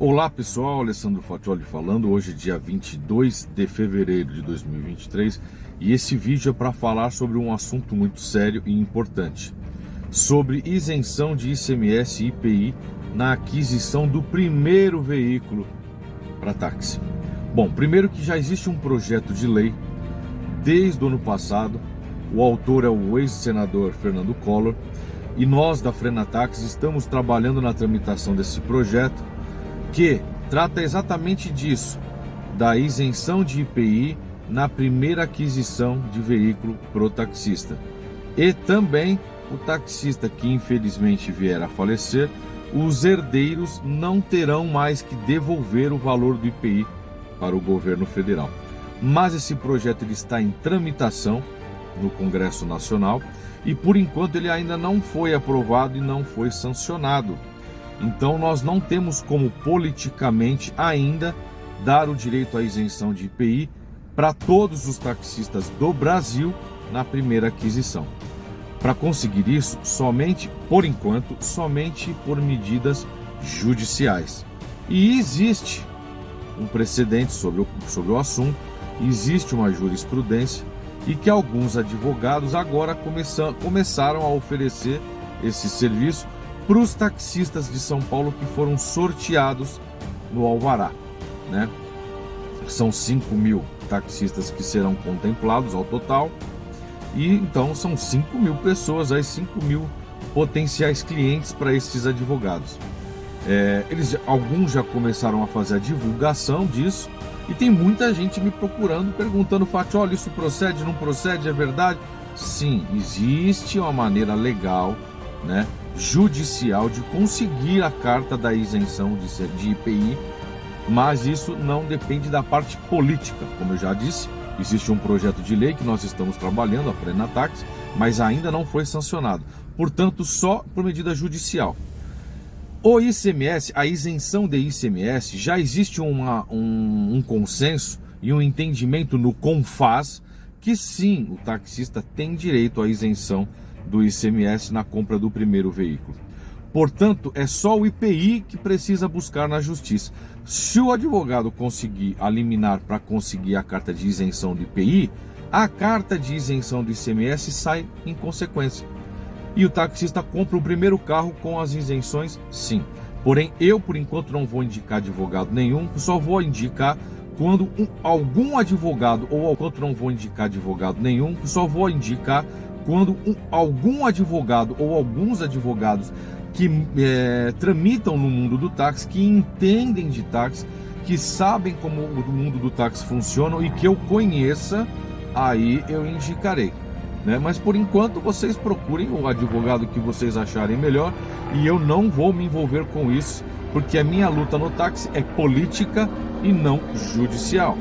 Olá pessoal, Alessandro Fatioli falando, hoje dia 22 de fevereiro de 2023 e esse vídeo é para falar sobre um assunto muito sério e importante, sobre isenção de ICMS e IPI na aquisição do primeiro veículo para táxi. Bom, primeiro que já existe um projeto de lei desde o ano passado, o autor é o ex-senador Fernando Collor e nós da Frenatax estamos trabalhando na tramitação desse projeto que trata exatamente disso, da isenção de IPI na primeira aquisição de veículo pro taxista. E também o taxista que infelizmente vier a falecer, os herdeiros não terão mais que devolver o valor do IPI para o governo federal. Mas esse projeto ele está em tramitação no Congresso Nacional e por enquanto ele ainda não foi aprovado e não foi sancionado. Então nós não temos como politicamente ainda dar o direito à isenção de IPI para todos os taxistas do Brasil na primeira aquisição. Para conseguir isso, somente, por enquanto, somente por medidas judiciais. E existe um precedente sobre o assunto, existe uma jurisprudência e que alguns advogados agora começaram a oferecer esse serviço para os taxistas de São Paulo que foram sorteados no Alvará, né? São 5.000 taxistas que serão contemplados ao total e então são 5.000 pessoas, aí 5.000 potenciais clientes para esses advogados. Alguns já começaram a fazer a divulgação disso e tem muita gente me procurando, perguntando, Fatioli, isso procede, não procede, é verdade? Sim, existe uma maneira legal, né, judicial de conseguir a carta da isenção de IPI, mas isso não depende da parte política. Como eu já disse, existe um projeto de lei que nós estamos trabalhando, a Frenatax, mas ainda não foi sancionado, portanto só por medida judicial. O ICMS, a isenção de ICMS, já existe um consenso e um entendimento no CONFAZ que sim, o taxista tem direito à isenção do ICMS na compra do primeiro veículo. Portanto, é só o IPI que precisa buscar na justiça. Se o advogado conseguir a liminar para conseguir a carta de isenção do IPI, a carta de isenção do ICMS sai em consequência. E o taxista compra o primeiro carro com as isenções, sim. Porém, eu por enquanto não vou indicar advogado nenhum, só vou indicar quando algum advogado, ou enquanto não vou indicar advogado nenhum, só vou indicar quando algum advogado ou alguns advogados que tramitam no mundo do táxi, que entendem de táxi, que sabem como o mundo do táxi funciona e que eu conheça, aí eu indicarei, né? Mas por enquanto vocês procurem o advogado que vocês acharem melhor e eu não vou me envolver com isso, porque a minha luta no táxi é política e não judicial.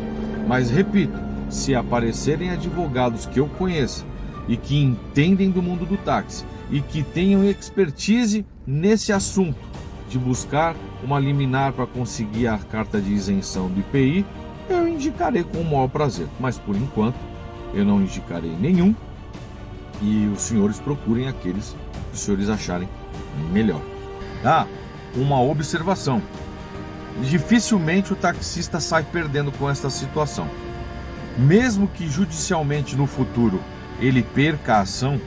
Mas repito, se aparecerem advogados que eu conheça e que entendem do mundo do táxi e que tenham expertise nesse assunto de buscar uma liminar para conseguir a carta de isenção do IPI, eu indicarei com o maior prazer. Mas por enquanto eu não indicarei nenhum e os senhores procurem aqueles que os senhores acharem melhor. Uma observação: dificilmente o taxista sai perdendo com esta situação. Mesmo que judicialmente no futuro ele perca a ação,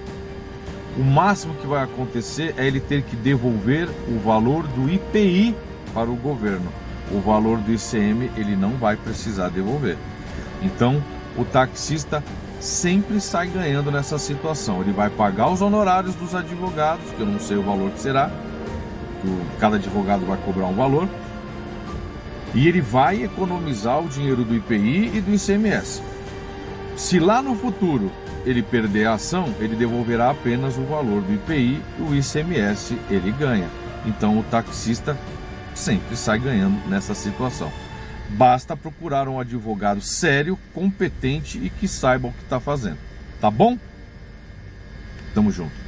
o máximo que vai acontecer é ele ter que devolver o valor do IPI para o governo. O valor do ICM ele não vai precisar devolver. Então o taxista sempre sai ganhando nessa situação. Ele vai pagar os honorários dos advogados, que eu não sei o valor que será, cada advogado vai cobrar um valor, e ele vai economizar o dinheiro do IPI e do ICMS. Se lá no futuro ele perder a ação, ele devolverá apenas o valor do IPI e o ICMS ele ganha. Então o taxista sempre sai ganhando nessa situação. Basta procurar um advogado sério, competente e que saiba o que está fazendo. Tá bom? Tamo junto.